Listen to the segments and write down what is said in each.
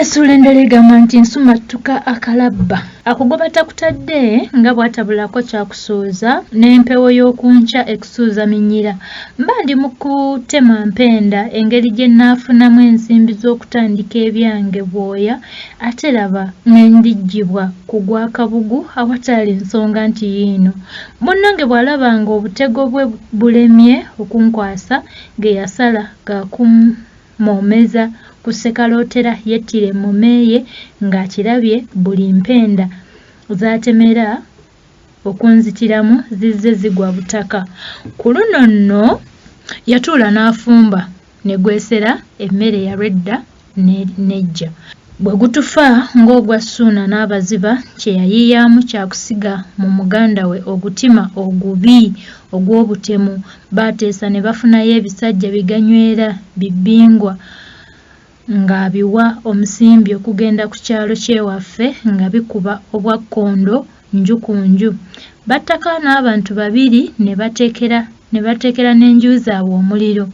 Essula endala egamba nti nsumattuka akalabba akugoba takutadde nga bw'atabulako kyakusuuza n'empewo y'okunkya ekusuuza minyira. Mba ndi mu kutema mpenda engeri gye nnaafunamu ensimbi z'okutandika ebyange bwoya ate laba n'endiggyibwa ku gwa kabugu awataali ensonga nti yiino. Munnange bw'alabanga obutego bwe bulemye okunkwasa ge yasala gakumwomeza ku ssekalootera yettire mumeeye ng'akirabye buli mpenda z'atemera okunzitiramu zizze zigwa butaka. Ku luno nno yatuula n'afumba ne gwesera emmere yalwedda n'ejja. Bwe gutufa ng'ogwa Ssuuna n'abaziba kye yayiiyaamu kyakusiga mu muganda we ogutima ogubi ogw'obutemu. Baateesa ne bafunayo ebisajja biganywera bibbingwa ng'abiwa omusimbi okugenda ku kyalo ky'ewaffe nga bikuba obwakkondo nju ku nju. Battako n'abantu babiri ne bateekera n'enju zaabwe omuliro.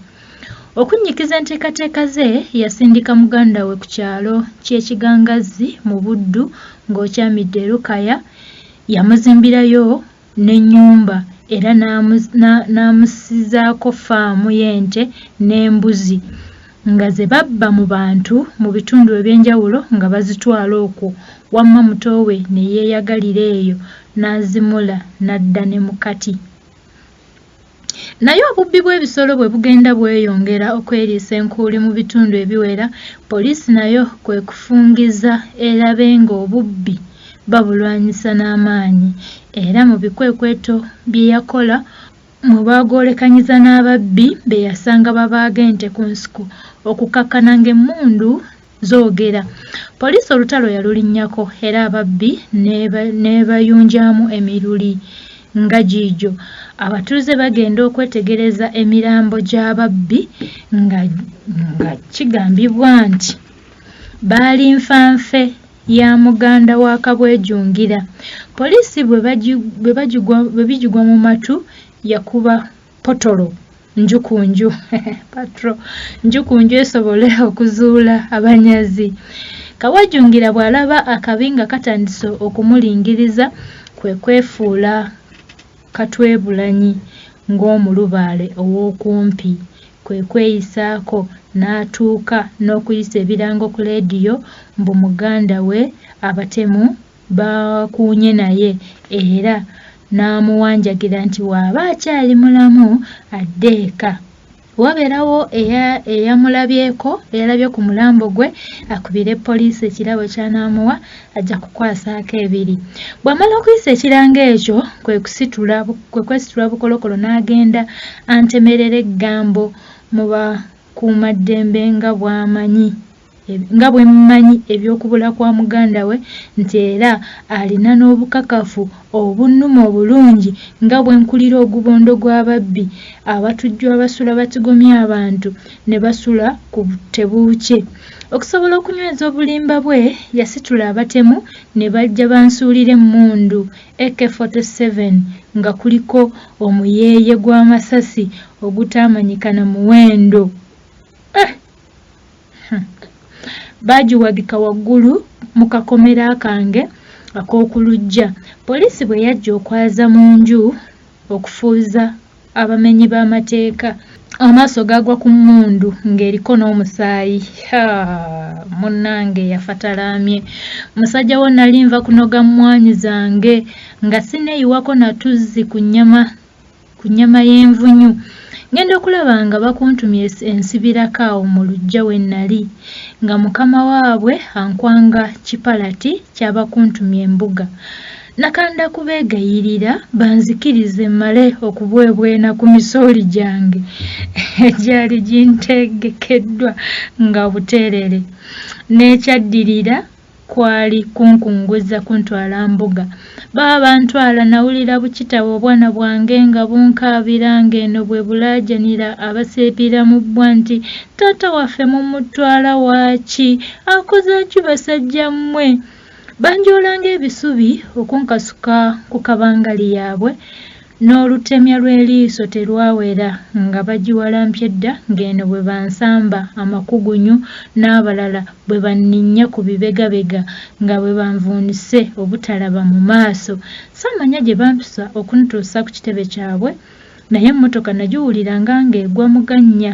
Okunnyikiza enteekateeka ze yasindika muganda we ku kyalo ky'Ekigangazzi mu Buddu ng'okyamidde Lukaya. Yamuzimbirayo n'ennyumba era n'amusizaako faamu y'ente n'embuzi nga ze babba mu bantu mu bitundu eby'enjawulo nga bazitwala okwo. Wamma muto we ne yeeyagalira eyo n'azimula n'adda ne mu kati. Naye obubbi bw'ebisolo bwe bugenda bweyongera okweriisa enkuuli mu bitundu ebiwera, poliisi nayo kwe kufungiza erabe ng'obubbi babulwanyisa n'amaanyi. Era mu bikwekweto bye yakola mu baagoolekanyiza n'ababbi be yasanga babaaga ente ku nsiko okukakkana ng'emmundu zoogera. Poliisi olutalo yalulinnyako era ababbi ne bayunjamu emiruli nga giigyo. Abatuuze bagenda okwetegereza emirambo gy'ababbi nga kigambibwa nti baali nfanfe ya muganda wa Kabwejungira. Poliisi bwe bijugwa mu matu yakuba potolo nju ku nju patro nju ku nju esobole okuzuula abanyazi. Kabwejungira bw'alaba akabi nga katandise okumulingiriza kwe kwefuula katwebulanyi ng'omulubaale ow'okumpi, kwe kweyisaako n'atuuka n'okuyisa ebirango ku leediyo mbu muganda we abatemu bakuunye naye era n'amuwanjagira nti waaba akyali mulamu adde eka. Wabeerawo eyamulabyeko eyalabye ku mulambo gwe akubire poliisi ekirabo ky'anaamuwa ajja kukwasaako ebiri. Bw'amala okuyisa ekiranga ekyo kwe kwesitula bukolokolo n'agenda antemerera eggambo mu bakuumaddembe nga bwe mmanyi eby'okubula kwa muganda we nti era alina n'obukakafu obunnuma obulungi nga bwe nkulira ogubondo gw'ababbi abatujju abasula batigomya abantu ne basula ku tebuukye. Okusobola okunyweza obulimba bwe yasitula abatemu ne bajja bansuulira emmundu AK-47 nga kuliko omuyeeye gw'amasasi ogutaamanyika na muwendo. Baagiwagika waggulu mu kakomera kange ak'okuluggya. Poliisi bwe yajja okwaza mu nju okufuuza abamenyi b'amateeka, amaaso gaagwa ku mmundu ng'eriko n'omusaayi. Munnange yafatalaamye. Musajja wo nali nva kunoga mmwanyi zange nga sineeyiwako natuzzi ku nnyama y'envunyu. Ngenda okulaba nga bakuntumye ensibirako awo mu luggya we nnali nga mukama waabwe ankwanga kipalati ky'abakuntumye embuga. Nakanda kubeegayirira banzikirize mmale okubwebwena ku misooli gyange egyali gintegekeddwa nga buteerere. N'ekyaddirira kwali kunkunguza kuntwala mbuga. Baba bantwala nawulira bukitawo obwana bwange nga bunkaabira ng'eno bwe bulaajanira abaseepira mu bbwa nti taata waffe mumutwala waaki akoze ki basajja mmwe. Banjoola ng'ebisubi okunkasuka ku kabangali yaabwe n'olutemya lw'eriiso terwawera nga bagiwalampye dda ng'eno bwe bansamba amakugunyu n'abalala bwe banninnya ku bibegabega nga bwe banvuunise obutalaba mu maaso. Saamanya gye bampisa okuntuusa ku kitebe kyabwe, naye emmotoka nagiwuliranga ng'egwa mugannya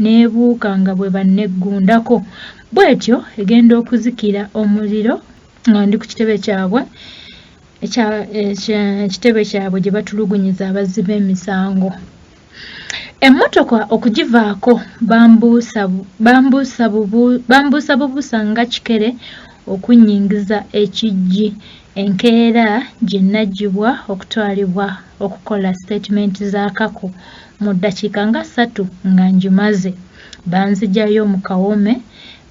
n'ebuuka nga bwe banneggundako. Bw'etyo egenda okuzikira omuliro nga ndi ku kitebe kyabwe ekitebe kyabwe gye batulugunyiza abazzi b'emisango. Emmotoka okugivaako bambuusa bubuusa nga kikere okunnyingiza ekijji. Enkeera gye naggyibwa okutwalibwa okukola sitatimenti za Kako mu ddakiika nga 3 nga ngimaze. Banzigyayo mu kawome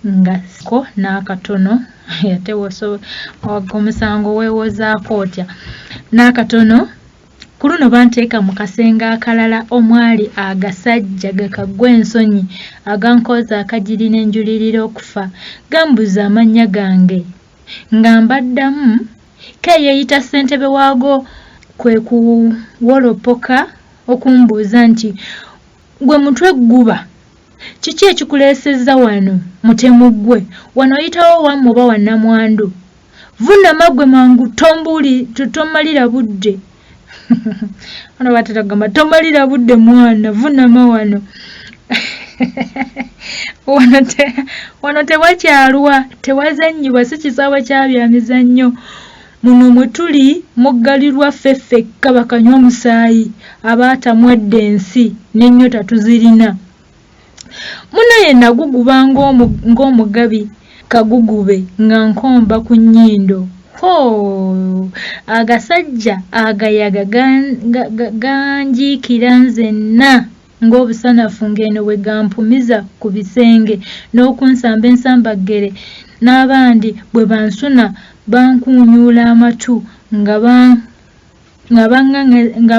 nga ko n'akatono ate omusango weewozaako otya n'akatono. Ku luno banteeka mu kasenge akalala omwali agasajja gakaggwa ensonyi agankoza akagiri n'enjulirira okufa. Gambuza amannya gange nga mbaddamu keyeeyita ssentebe waago kwe kuwolopoka okumbuuza nti gwe mutwe guba kiki ekikuleesezza wano mutemu ggwe wano oyitawo wamwe oba wa Nnamwandu vunama gwe mangu tomalira budde wano batera kugamba tomalira budde mwana vunama wano wano tewakyalwa tewazannyibwa si kisaawe kya byamizannyo muno mwe tuli muggalirwa ffeffekka bakanywa omusaayi abaatamwadde ensi n'ennyota tuzirina. Muno ye naguguba ng'omugabi kagugube nga nkomba ku nnyindo. Agasajja agayaga ganjiikira nzenna ng'obusanafu ng'eno bwe gampumiza ku bisenge n'okunsamba ensambaggere n'abandi bwe bansuna bankunyuula amatu nga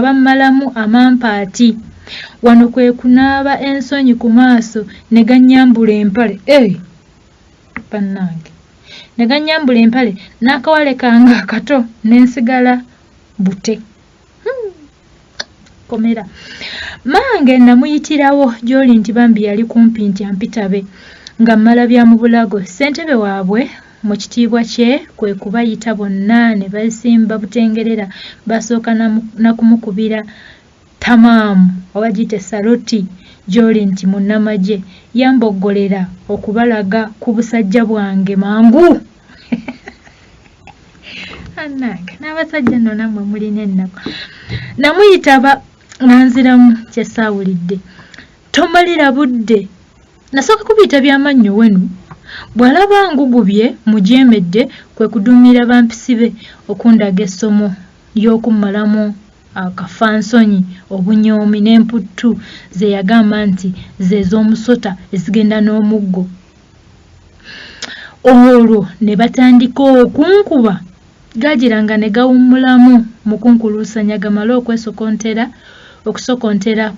bammalamu amampaati. Wano kwe kunaaba ensonyi ku maaso ne gannyambula empale bannange ne gannyambula empale n'akawale kange akato n'ensigala bute. Komera mange namuyitirawo gy'oli nti bambi yali kumpi nti ampitabe nga mmala bya mu bulago. Ssentebe waabwe mu kitiibwa kye kwe kubayita bonna ne basimba butengerera basooka na kumukubira tamaamu oba giyite saloti gy'oli nti munnamagye yamboggolera okubalaga ku busajja bwange mangu. Annange n'abasajja nno nammwe mulina ennaku. Namuyitaba nanziramu kye saawulidde tomalira budde. Nasooka kubiyita by'amannyo wenu bw'alaba ngugubye mujeemedde kwe kuduumira bampisibe okundaga essomo ly'okummalamu akafansonyi obunyoomi n'emputtu ze yagamba nti ze z'omusota ezigenda n'omuggo. Olwo ne batandika okunkuba gagiranga ne gawummulamu mu kunkuluusanya gamale okusokontera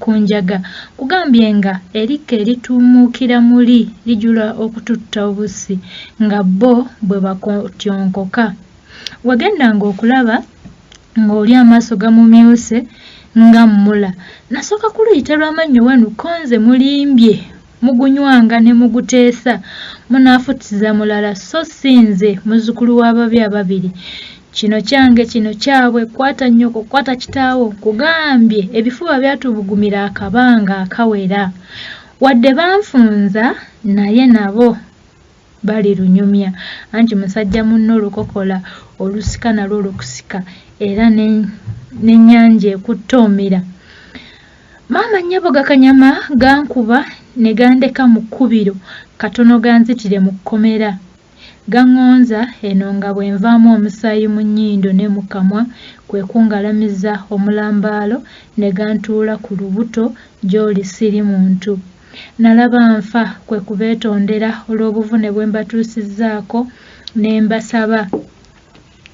ku njaga. Kugambye nga erika erituumuukira muli lijula okututta obussi nga bo bwe bakotyonkoka. Wagendanga okulaba ng'oli amaaso gamumyuse nga mmula. Nasooka kuluyita lw'amannyo wenu konze mulimbye mugunywanga ne muguteesa munaafutiza mulala so sinze muzzukulu w'ababi ababiri. Kino kyange kino kyabwe kwata nnyoko kwata kitaawo kugambye ebifuba byatubugumira akabanga akawera. Wadde banfunza naye nabo bali lunyumya anti musajja munno olukokola olusika nalwo olukusika era n'ennyanja ekuttoomera. Maama nnyabo gakanyama gankuba ne gandeka mu kkubiro katono ganzitire mu kkomera. Gaŋŋonza eno nga bwe nvaamu omusaayi mu nnyindo ne mu kamwa kwe kungalamiza omulambaalo ne gantuula ku lubuto gy'oli siri muntu. Nalaba nfa kwe kubeetondera olw'obuvune bwe mbatuusizzaako ne mbasaba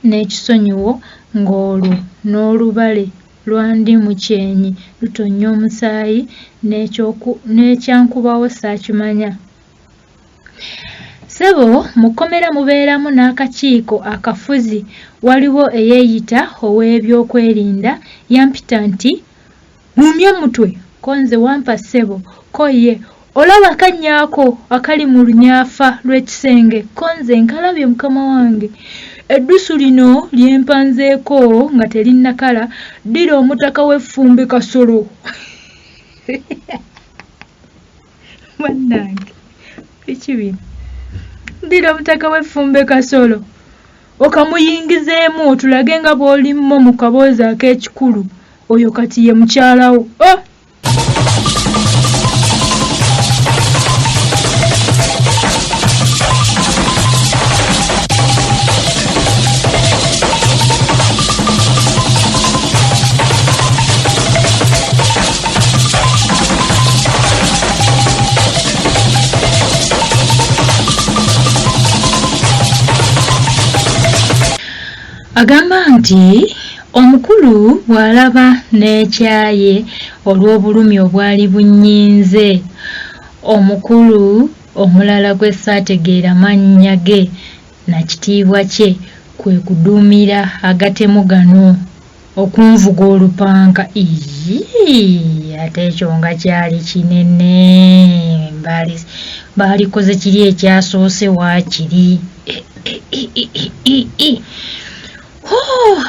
n'ekisonyiwo ng'olwo n'olubale lwandi mu kyenyi lutonnya omusaayi n'ekyankubawo saakimanya. Ssebo mu kkomera mubeeramu n'akakiiko akafuzi. Waliwo eyeeyita ow'ebyokwerinda yampita nti mumye omutwe ko nze wampa ssebo ko ye olaba akanyaako akali mu lunyaafa lw'ekisenge ko nze nkalabye mukama wange. Eddusu lino lyempanzeeko nga terinnakala ddira omutaka w'effumbe Kasolo. Bannange biki bino? Ddira omutaka w'effumbe Kasolo okamuyingizeemu otulage nga bw'olimmo mu kaboozi ak'ekikulu. Oyo kati ye mukyalawo. Agamba nti omukulu bw'alaba n'ekyaye olw'obulumi obwali bunnyinze. Omukulu omulala gwe saategeera mannya ge na kitiibwa kye kwe kuduumira agatemu gano okunvuga olupanka. Ate ekyo nga kyali kinene, baalikoze kiri ekyasoose waakiri.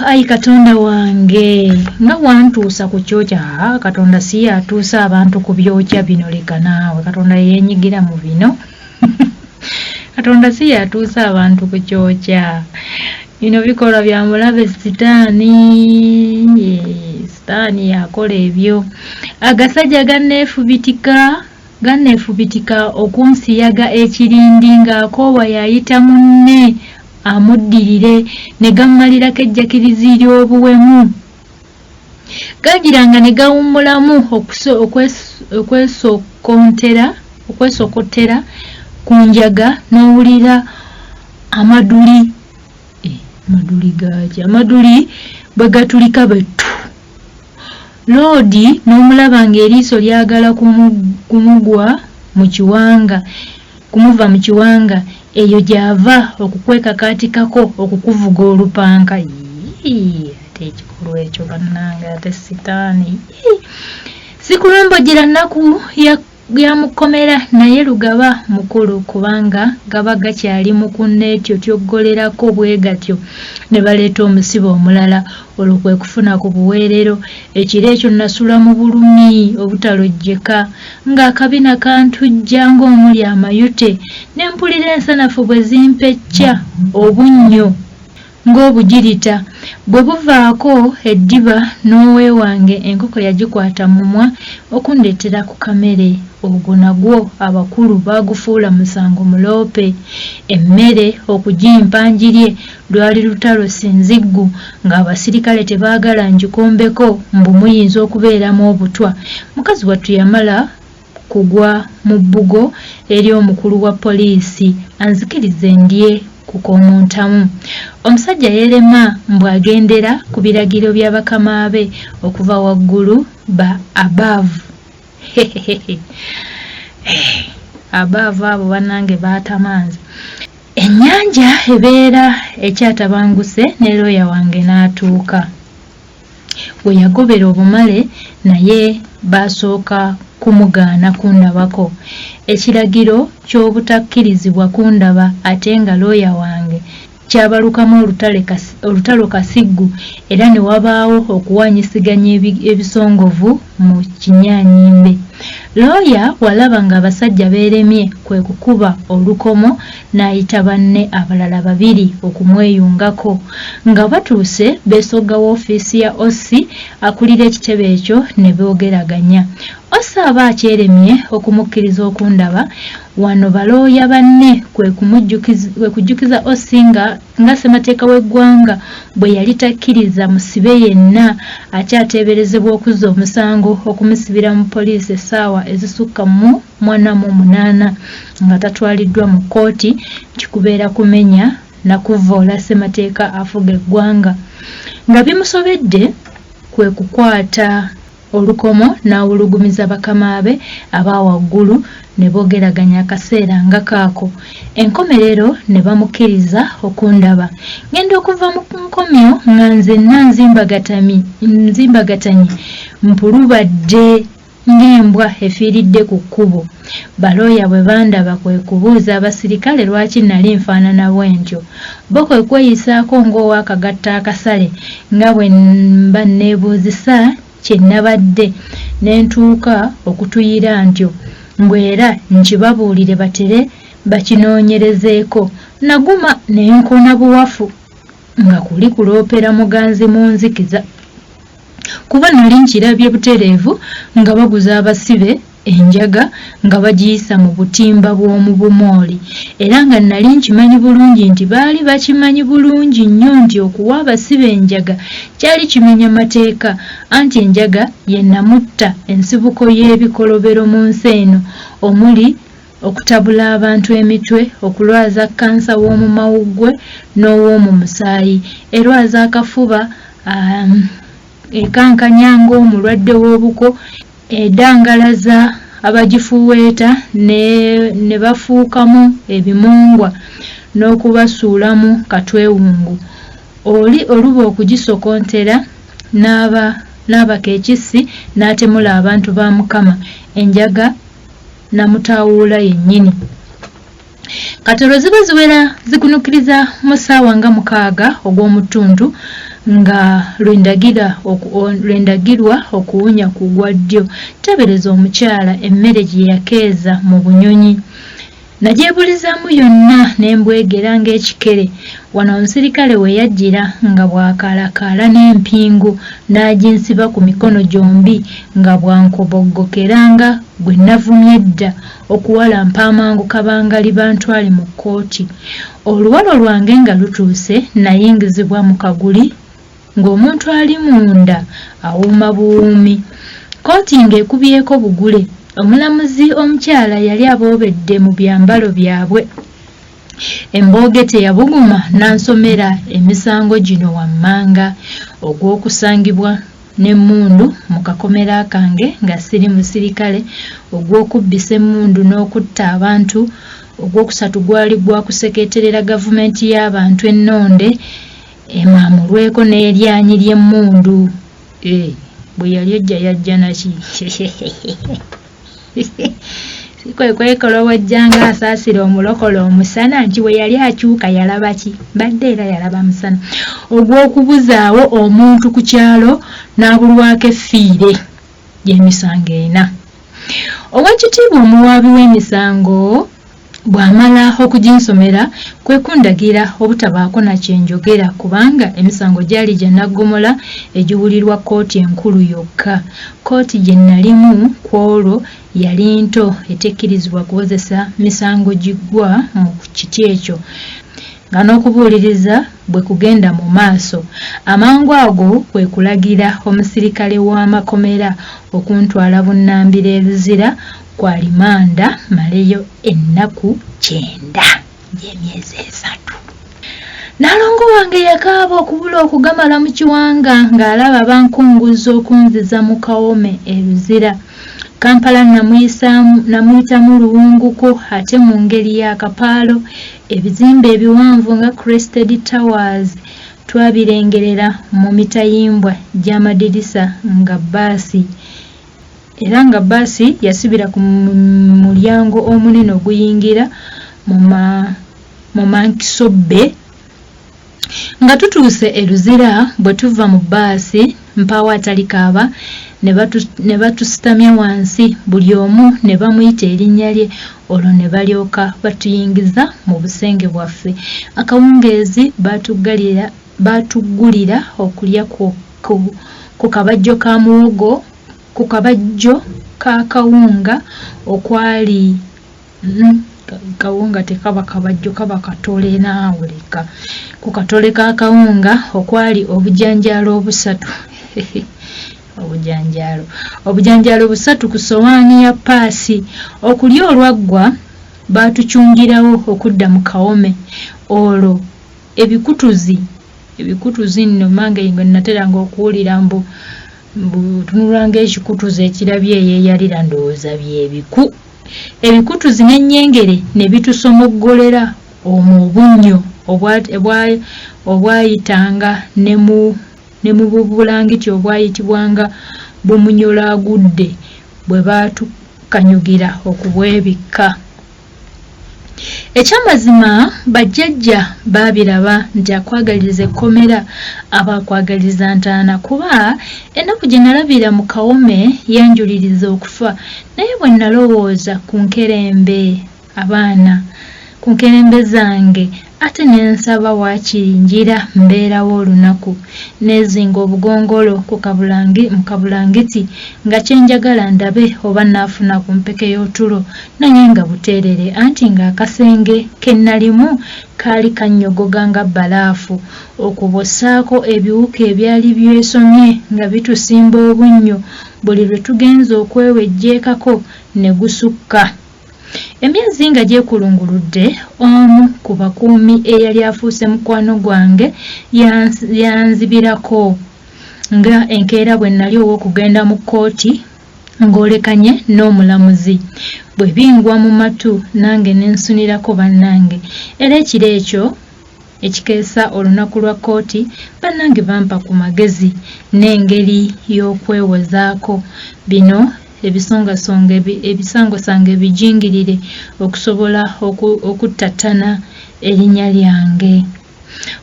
Ayi Katonda wange nga wantuusa ku kyokya. Katonda si yatuusa abantu ku byokya bino, leka naawe. Katonda yeenyigira mu bino. Katonda si yatuusa abantu ku kyokya. Bino bikolwa bya mulabe sitaani. Sitaani yakola ebyo. Agasajja ganneefubitika okunsiyaga ekirindi ng'akoowa yayita munne amuddirire ne gammalirako ejjakirizi ly'obuwemu. Gagiranga ne gawummulamu okwesokotera ku njaga n'owulira amaduli. Amaduli gaki? Amaduli bwe gatulika bettu. Loodi n'omulaba ng'eriiso lyagala kumuva mu kiwanga. Eyo gy'ava okukwekakaatikako okukuvuga olupanka. Ate ekikolwa ekyo bannange, ate sitaani. Sikulombogira nnaku ya mukomera naye lugaba mukulu kubanga gaba gakyali mu kunneetyo tyoggolerako bwe gatyo ne baleeta omusibe omulala. Olwo kwe kufuna ku buweerero. Ekiro ekyo nasula mu bulumi obutalojjeka ng'akabina kantujja ng'omuli amayute ne mpulira ensanafu bwe zimpecca obunnyo ng'obugirita bwe buvaako eddiba. N'oweewange enkoko yagikwata mumwa okundeetera ku kamere. Ogwo nagwo abakulu baagufuula musango muloope. Emmere okugimpanjirye lwali lutalo sinziggu ng'abasirikale tebaagala ngikombeko mbu muyinza okubeeramu obutwa. Mukazi wattu yamala kugwa mu bbugo eri omukulu wa poliisi anzikirize ndye kukomontamu. Omusajja yeerema mbw'agendera ku biragiro bya bakama be okuva waggulu ba abaavu. Abaavu abo bannange baatamanzi. Ennyanja ebeera ekyatabanguse ne looya wange n'atuuka. We yagobera obumale naye baasooka kumugaana kundabako. Ekiragiro ky'obutakkirizibwa kundaba ate nga looya wange kyabalukamu olutalo kasiggu era ne wabaawo okuwanyisiganya ebisongovu mu kinyaanyimbe. Looya walaba ng'abasajja beeremye kwe kukuba olukomo n'ayita banne abalala babiri okumweyungako. Nga batuuse beesogga woofiisi ya OC akulira ekitebe ekyo ne boogeraganya. OC aba akyeremye okumukkiriza okundaba. Wano balooya banne kwe kujjukiza OC nga ssemateeka w'eggwanga bwe yali takkiriza musibe yenna akyateeberezebwa okuzza omusango okumusibira mu poliisi essaawa ezisukka mu 48 nga tatwaliddwa mu kkooti kikubeera kumenya na kuvoola ssemateeka afuga eggwanga. Nga bimusobedde kwe kukwata olukomo n'awulugumiza bakama be abawaggulu ne boogeraganya akaseera nga kaako. Enkomerero ne bamukkiriza okundaba. Ngenda okuva mu nkomyo nga nzenna nzimbagatanye mpulubadde ng'embwa efiiridde ku kkubo. Balooya bwe bandaba kwe kubuuza abasirikale lwaki nali nfaanana bwentyo. Bo kwe kweyisaako ng'owakagatta akasale nga bwe mba neebuuzisa kye nabadde ne ntuuka okutuyira ntyo. Mbwera nkibabuulire batere bakinoonyerezeeko. Naguma ne nkona buwafu nga kuli kuloopera muganzi mu nzikiza. Kuba nali nkirabye butereevu nga baguza abasibe enjaga nga bagiyisa mu butimba bw'omu Bumooli, era nga nali nkimanyi bulungi nti baali bakimanyi bulungi nnyo nti okuwa abasibe enjaga kyali kimenya mateeka, anti enjaga ye namutta ensibuko y'ebikolobero mu nsi eno, omuli okutabula abantu emitwe, okulwaza kansa w'omu mawuggwe n'ow'omu musaayi, erwaza akafuba, ekankanya ng'omulwadde w'obuko, edangalaza abagifuweeta ne bafuukamu ebimungwa n'okubasuulamu katwewungu. Oli oluba okugisokontera n'abaka ekissi n'atemula abantu ba Mukama, enjaga namutaawula yennyini. Katolo ziba ziwera zikunukiriza mu ssaawa nga 6 ogw'omu ttuntu nga lwendagirwa okuwunya ku gwa ddyo. Tebereza omukyala emmere gye yakeeza mu bunyonyi. Nagyebulizaamu yonna ne mbwegera ng'ekikere. Wano omusirikale we yajjira nga bw'akaalakaala n'empingu n'aginsiba ku mikono gyombi nga bwankoboggokeranga gwe navumye edda okuwalampa amangu kabangali bantwale mu kkooti. Oluwalo lwange nga lutuuse nayingizibwa mu kaguli ng'omuntu ali munda awuuma buwuumi. Kkooti ng'ekubyeko bugule. Omulamuzi omukyala yali aboobedde mu byambalo byabwe. Embooge teyabuguma n'ansomera emisango gino wammanga: ogw'okusangibwa n'emmundu mu kakomera kange nga siri musirikale, ogw'okubbisa emmundu n'okutta abantu, ogwokusatu gwali gwa kuseketerera gavumenti y'abantu ennonde emwamulweko n'eryanyi ly'emmundu. Bwe yali ejja yajja naki sikwekwekola wajjanga asaasira omulokole omusana nti we yali akyuka yalaba ki? Badde era yalaba musana. Ogw'okubuzaawo omuntu ku kyalo n'abulwako effiire y'emisango 4. Oweekitiibwa omuwaabi w'emisango bw'amala okuginsomera kwe kundagira obutabaako na kyenjogera kubanga emisango gyali gya naggomola egiwulirwa kkooti enkulu yokka. Kkooti gye nalimu ku olwo yali nto etekkirizibwa kuwozesa misango giggwa mu kiti ekyo nga n'okubuuliriza bwe kugenda mu maaso. Amangu ago kwe kulagira omusirikale w'amakomera okuntwala bunnambiro e Luzira kwa limanda maleyo ennaku 9 gy'emyezi 3. Nalongo wange yakaaba okubula okugamala mu kiwanga ng'alaba bankunguza okunziza mu Kawome e Luzira. Kampala namuyitamu luwunguko ate mu ngeri y'akapaalo. Ebizimbe ebiwanvu nga Crested Towers twabirengerera mu mitayimbwa gy'amadirisa nga bbaasi. Era nga bbaasi yasibira ku mulyango omunene oguyingira mu Mankisobbe. Nga tutuuse e Luzira bwe tuva mu bbaasi mpaawo atali kaaba ne batusitamya wansi, buli omu ne bamuyita erinnya lye, olwo ne balyoka batuyingiza mu busenge bwaffe. Akawungeezi baatuggulira okulya ku kabajjo ka muwogo, ku kabajjo ka kawunga okwali kawunga tekaba kabajjo kaba katole naawe leka. Ku katole ka kawunga okwali obujanjaalo 3 obujanjaalo 3 ku sowaani ya paasi. Okulya olwaggwa baatukyungirawo okudda mu Kawome. Olwo ebikutuzi nno mange ngo nateranga okuwulira mbu butunulanga ekikutuzo ekirabye eyeeyalira ndowooza byebiku ebikutuzi n'ennyengere ne bitusomoggolera omwo obunnyo obwayitanga ne mu bubulangiti obwayitibwanga bumunyolagudde bwe baatukanyugira okubwebikka. Ekyamazima bajjajja baabiraba nti akwagaliriza ekkomera aba akwagaliza ntaana kuba ennaku gye nalabira mu kawome yanjuliriza okufa naye bwe nalowooza ku nkerembe zange ate nensaba waakiringira mbeerawo olunaku nezinga obugongolo mu kabulangiti nga kyenjagala ndabe oba naafuna ku mpeke y'otulo naye nga buteerere anti ng'akasenge ke nnalimu kaali kannyogoga nga bbalaafu okubossaako ebiwuka ebyali byesomye nga bitusimba obunnyo buli lwe tugenza okwewejjeekako ne gusukka. Emyezi nga gyekulunguludde omu ku bakuumi eyali afuuse mukwano gwange yanzibirako nga enkeera bwe nnali ow'okugenda mu kkooti ng'olekanye n'omulamuzi bwe bingwa mu matu nange nensunirako bannange era ekiro ekyo ekikeesa olunaku lwa kkooti bannange bampa ku magezi n'engeri y'okwewozaako bino ebisangosange ebijingirire okusobola okuttatana erinnya lyange.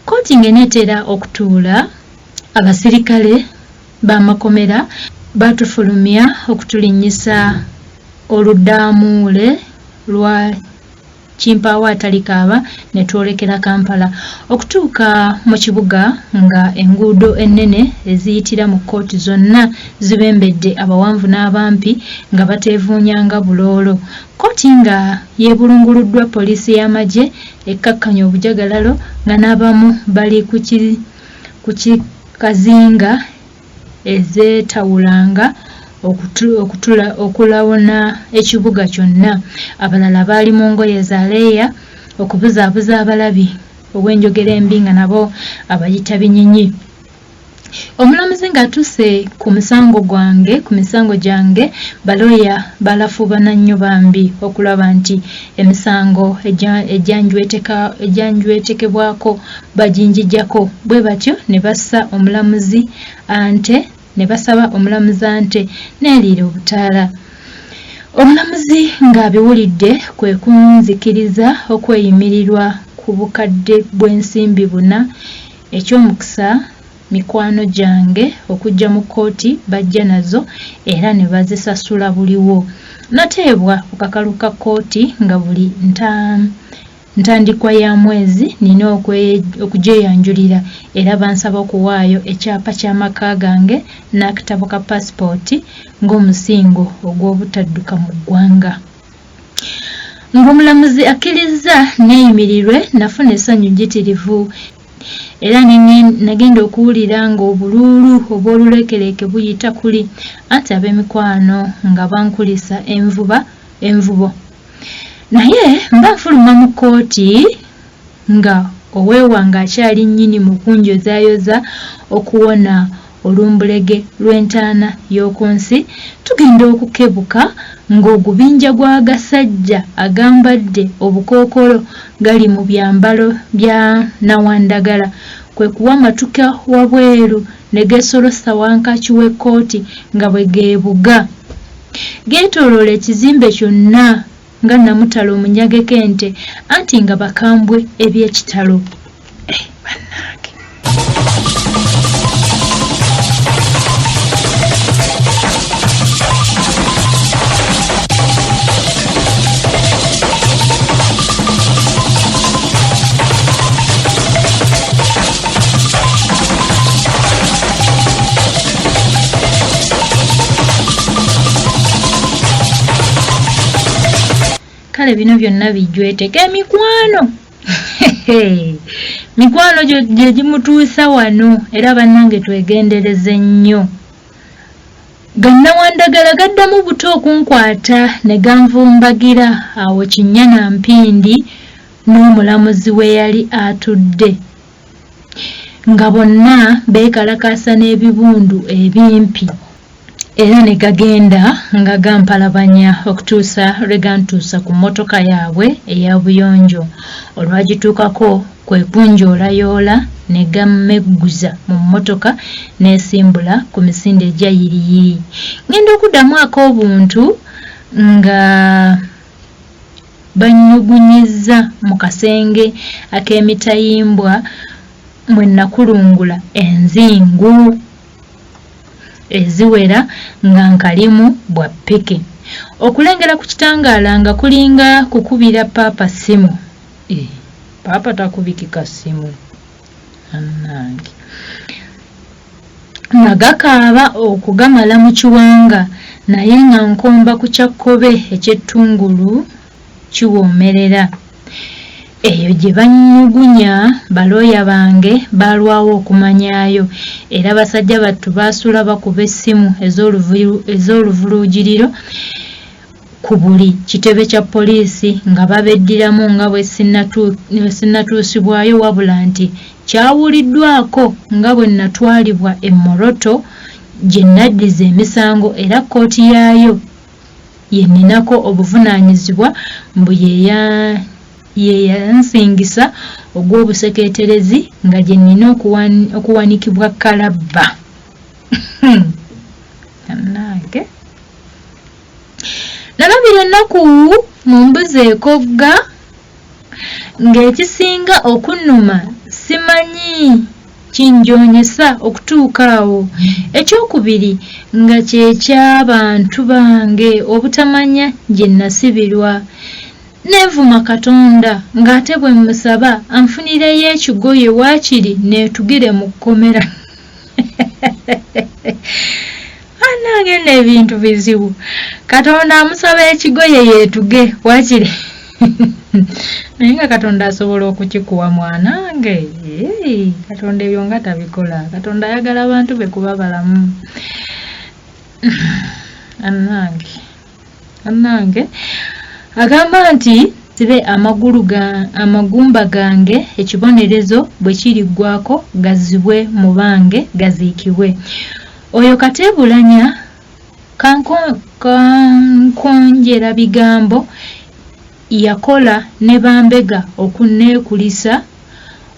Kkooti ng'eneetera okutuula abasirikale b'amakomera baatufulumya okutulinnyisa oludaamuule lwa Kimpaawo Atalikaaba ne twolekera Kampala okutuuka mu kibuga nga enguudo ennene eziyitira mu kkooti zonna zibembedde abawanvu n'abampi nga bateevuunyanga buloolo. Kkooti nga yeebulunguluddwa poliisi y'amagye ekkakkanya obujagalalo nga n'abamu bali ku kikazinga ezeetawulanga okulawuna ekibuga kyonna. Abalala baali mu ngoye za leeya okubuzaabuza abalabi obw'enjogera embi nga nabo abayita binyinyi. Omulamuzi ng'atuuse ku misango gyange balooya balafuubana nnyo bambi okulaba nti emisango egyanjwetekebwako baginjijjako bwe batyo ne basaba omulamuzi ante n'eriira obutaala. Omulamuzi ng'abiwulidde kwe kunzikiriza okweyimirirwa ku bukadde bw'ensimbi 4 eky'omukisa mikwano gyange okujja mu kkooti bajja nazo era ne bazisasula buliwo. Nateebwa ku kakalu ka kkooti nga buli ntandikwa ya mwezi nina okugyeyanjulira era bansaba okuwaayo ekyapa ky'amaka gange n'akatabo ka paasipooti ng'omusingo ogw'obutadduka mu ggwanga. Ng'omulamuzi akkiriza neeyimirirwe nafuna essanyu jjitirivu era nagenda okuwulira ng'obuluulu obw'olulekereke buyita kuli anti ab'emikwano nga bankulisa envubo. Naye mba nfuluma mu kkooti nga oweewange akyali nnyini mu kunjozaayoza okuwona olumbulege lw'entaana y'oku nsi. Tugenda okukebuka ng'ogubinja gw'agasajja agambadde obukookolo gali mu byambalo bya Nawandagala kwe kuwa matuka wabweru ne geesolosa wankaki w'ekkooti nga bwe geebuga. Geetooloola ekizimbe kyonna nga namutala omunyageko ente anti nga bakambwe eby'ekitalo. Bannange kale bino byonna bijweteke mikwano mikwano gye gimutuusa wano era bannange twegendereze nnyo. Gannawandagala gaddamu buto okunkwata ne ganvumbagira awo Kinnyana Mpindi n'omulamuzi we yali atudde. nga bonna beekalakaasa n'ebibundu ebimpi era ne gagenda nga gampalabanya okutuusa lwe gantuusa ku mmotoka yaabwe eya buyonjo. Olwagituukako kwe kunjoolayoola ne gammegguza mu mmotoka n'esimbula ku misinde egya yiriyiri. Ngenda okuddamu ak'obuntu nga bannyugunyizza mu kasenge ak'emitayimbwa mwe nakulungula enzingu eziwera nga nkalimu bwa ppeke. Okulengera ku kitangaala nga kulinga kukubira paapa ssimu. Paapa takubikika ssimu annange. Nga gakaaba okugamala mu kiwanga naye nga nkomba ku kyakkobe eky'ettungulu kiwoomerera. Eyo gye bannyugunya balooya bange balwawo okumanyaayo era basajja battu baasula bakuba essimu ez'oluvulugiriro ku buli kitebe kya poliisi nga babeddiramu nga bwe sinnatuusibwayo wabula nti kyawuliddwako nga bwe natwalibwa e Moroto gye naddiza emisango era kkooti yaayo ye ninako obuvunaanyizibwa mbu ye yansingisa ogw'obusekeeterezi nga gye nnina okuwanikibwa kalabba. Annange nalabira ennaku mu mbuzi ekogga ng'ekisinga okunnuma simanyi kinjoonyesa okutuuka awo. Ekyokubiri nga kye ky'abantu bange obutamanya gye nasibirwa. Neevuma Katonda ng'ate bwe musaba anfunireyo ekigoye waakiri neetugire mu kkomera. Annange n'ebintu bizibu. Katonda amusaba ekigoye yeetuge waakiri. Naye nga Katonda asobola okukikuwa mwanange. Katonda ebyo nga tabikola. Katonda ayagala abantu be kuba balamu. Annange agamba nti sibe amagumba gange ekibonerezo bwe kiriggwako gazibwe mu bange gaziikibwe. Oyo kateebulanya kankonjera bigambo yakola ne bambega okunneekulisa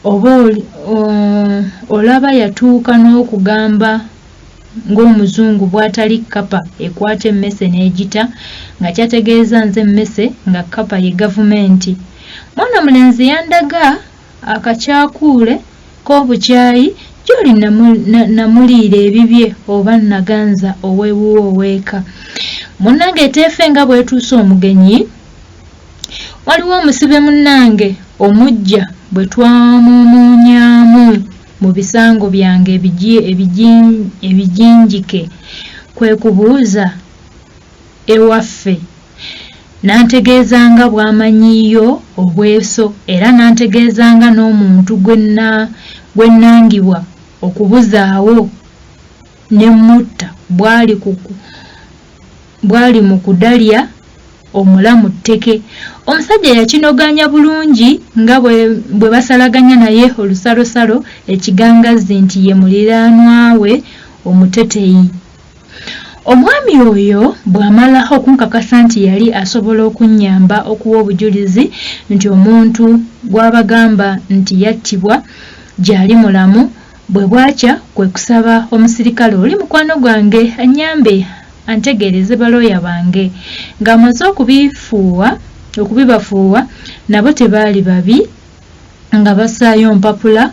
oba olaba yatuuka n'okugamba ng'omuzungu bw'atali kkapa ekwata emmese n'egita nga kyategeeza nze emmese nga kkapa ye gavumenti. Mwana mulenzi yandaga akacyakuule k'obukyayi gy'oli namuliira ebibye oba naganza ow'ewuwo oweeka. Munnange eteefe nga bwetuuse omugenyi, waliwo omusibe munnange omujja bwe twamumuunyaamu mu bisango byange ebijinjike kwe kubuuza ewaffe. Nantegeezanga bw'amanyiiyo obweso era nantegeezanga n'omuntu gwe nnangibwa okubuzaawo ne mutta bwali mu kudalya omulamu tteke. Omusajja yakinoganya bulungi nga bwe basalaganya naye olusalosalo ekigangazi nti ye muliraanwa we omuteteyi. Omwami oyo bw'amala okunkakasa nti yali asobola okunnyamba okuwa obujulizi nti omuntu gw'abagamba nti yattibwa gy'ali mulamu, bwe bwakya kwe kusaba omusirikale oli mukwano gwange annyambe antegeereze balooya bange. Ng'amaze okubibafuuwa nabo tebaali babi nga bassaayo mpapula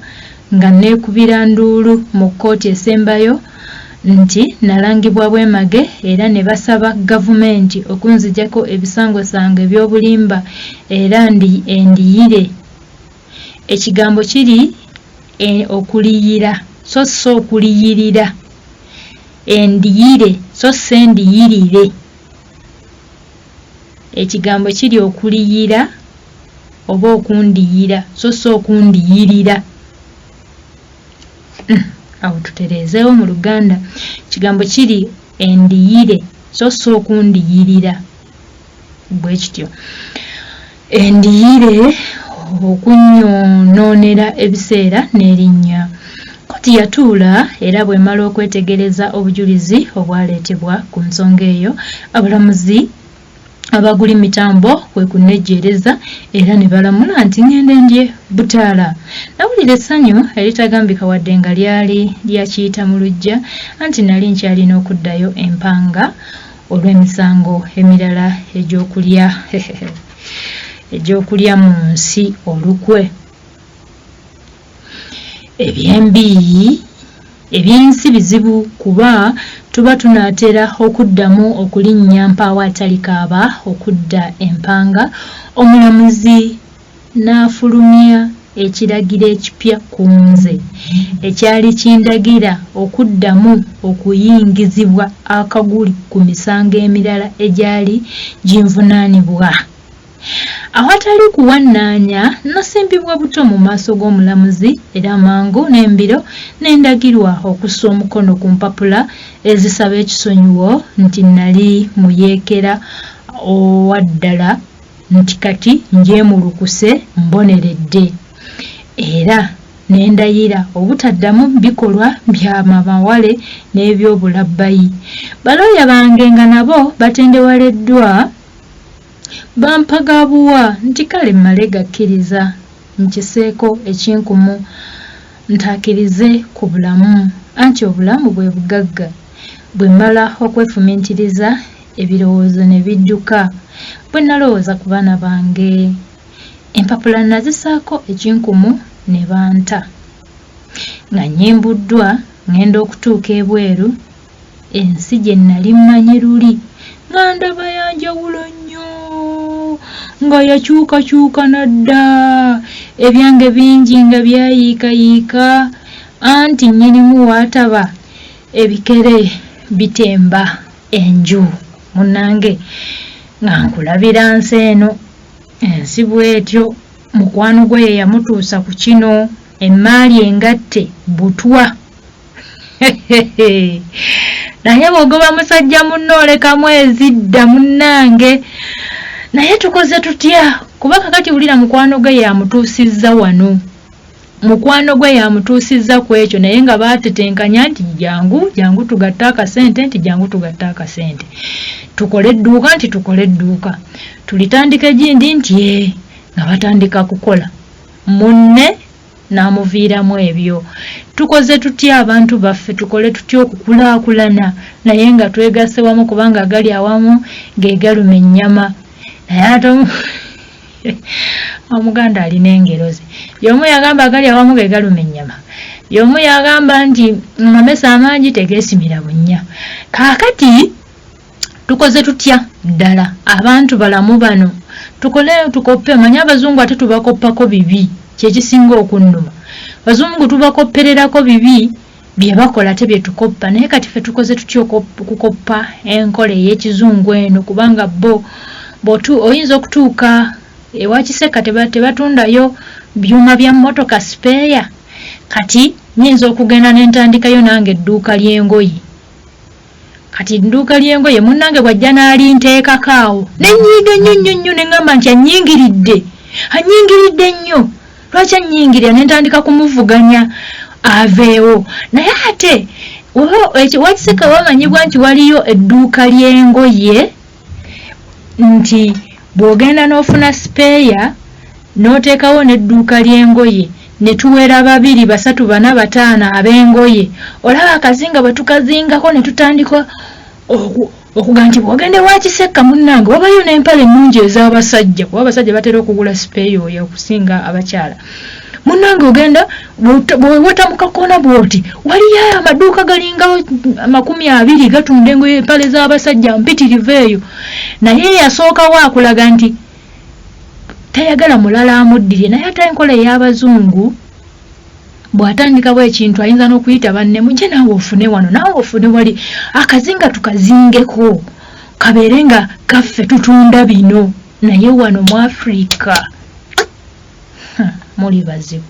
nga neekubira nduulu mu kkooti esembayo nti nalangibwa bwemage era ne basaba gavumenti okunzijjako ebisangosango eby'obulimba era endiyire. Ekigambo kiri okuliyira so si okuliyirira. Endiyire so si endiyirire. Ekigambo kiri okuliyira oba okundiyira so si okundiyirira. Awo tutereezeewo mu Luganda. Ekigambo kiri endiyire so si okundiyirira. Bwe kityo. Endiyire okunnyonoonera ebiseera n'erinnya. Kkooti yatuula era bw'emala okwetegereza obujulizi obwaleetebwa ku nsonga eyo, abalamuzi abaguli mitambo kwe kunejjereza era ne balamula nti ngende ndye butaala. Nawulira essanyu eritagambika wadde nga lyali lyakiyita mu luggya anti nali nkyalina okuddayo empanga olw'emisango emirala egy'okulya mu nsi olukwe. Eby'ensi bizibu kuba tuba tunaatera okuddamu okulinnya mpaawo atali kaaba okudda empanga. Omulamuzi n'afulumya ekiragiro ekipya ku nze ekyali kindagira okuddamu okuyingizibwa akaguli ku misango emirala egyali ginvunaanibwa. Awatali kuwannaanya nasimbibwa buto mu maaso g'omulamuzi era amangu n'embiro n'endagirwa okussa omukono ku mpapula ezisaba ekisonyiwo nti nali muyeekera owaddala nti kati njeemulukuse mboneredde era n'endayira obutaddamu bikolwa by'amawale n'ebyobulabbayi. Balooya bange nga nabo batendewaleddwa bampagabuwa nti kale mmale gakkiriza nkiseeko ekinkumu ntaakirize ku bulamu anti obulamu bwe bugagga. Bwe mmala okwefumintiriza ebirowoozo ne bidduka. Bwe nalowooza ku baana bange empapula nazisaako ekinkumu ne banta nga nnyimbuddwa ngenda okutuuka ebweru ensi gye nali mmanyi luli nga ndaba yanjawulo nnyo nga yakyukakyuka nadda ebyange bingi nga byayiikayiika anti nnyinimu waataba ebikere bitemba enju munnange nga nkulabira nsi eno ensi bw'etyo mukwano gwe ye yamutuusa ku kino emmaali engatte butwa. Naye bw'ogoba musajja munno oleka mwezi dda munnange. Naye tukoze tutya kuba kakati wulira mukwano gwe yamutuusizza wano. Mukwano gwe yamutuusizza ku ekyo naye nga baatetenkanya nti jangu tugatte akasente nti jangu tugatte akasente. Tukole edduuka nti tukole edduuka. Tulitandika egindi nti nga batandika kukola. Munne n'amuviiramu ebyo. Tukoze tutya abantu baffe tukole tutya okukulaakulana naye nga twegasse wamu kubanga agali awamu geegaluma ennyama. Naye ate Omuganda alina engero ze. Y'omu yagamba agali awamu geegaluma ennyama. Y'omu yagamba nti amamesa amangi tegeesimira bunnya. Kaakati tukoze tutya ddala abantu balamu bano tukole tukoppe. Manya abazungu ate tubakoppako bibi kyekisinga okunnuma. Bazungu tubakoppererako bibi bye bakola ate bye tukoppa naye kati ffe tukoze tutya okukoppa enkola ey'ekizungu eno kubanga oyinza okutuuka ewa Kiseka tebatundayo byuma bya mmotoka sipeeya. Kati nyinza okugenda n'entandikayo nange edduuka ly'engoye. Kati edduuka ly'engoye munnange bw'ajja n'alinteekako awo nenyiiga nnyo ne ngamba nti annyingiridde nnyo. Lwaki annyingirira n'entandika kumuvuganya aveewo. Naye ate wa Kiseka wamanyibwa nti waliyo edduuka ly'engoye nti bw'ogenda n'ofuna sipeeya n'oteekawo n'edduuka ly'engoye ne tuwera 2, 3, 4, 5 ab'engoye. Olaba akazinga bwe tukazingako ne tutandika okuga nti bw'ogende wa Kiseka munnange wabayo n'empale ennungi ez'abasajja kuba abasajja batera okugula sipeeya oyo okusinga abakyala. Munnange ogenda bw'oweta mu kakoona bw'oti waliyo amaduuka galingawo 20 gatunda engoye empale z'abasajja mpitirivu eyo. Naye yasookawo akulaga nti tayagala mulala amuddirye naye ate enkola ey'abazungu bw'atandikawo ekintu ayinza n'okuyita banne mujje naawe ofune wano naawe ofune wali akazinga tukazingeko kabeere nga kaffe tutunda bino naye wano mu Africa muli bazibu.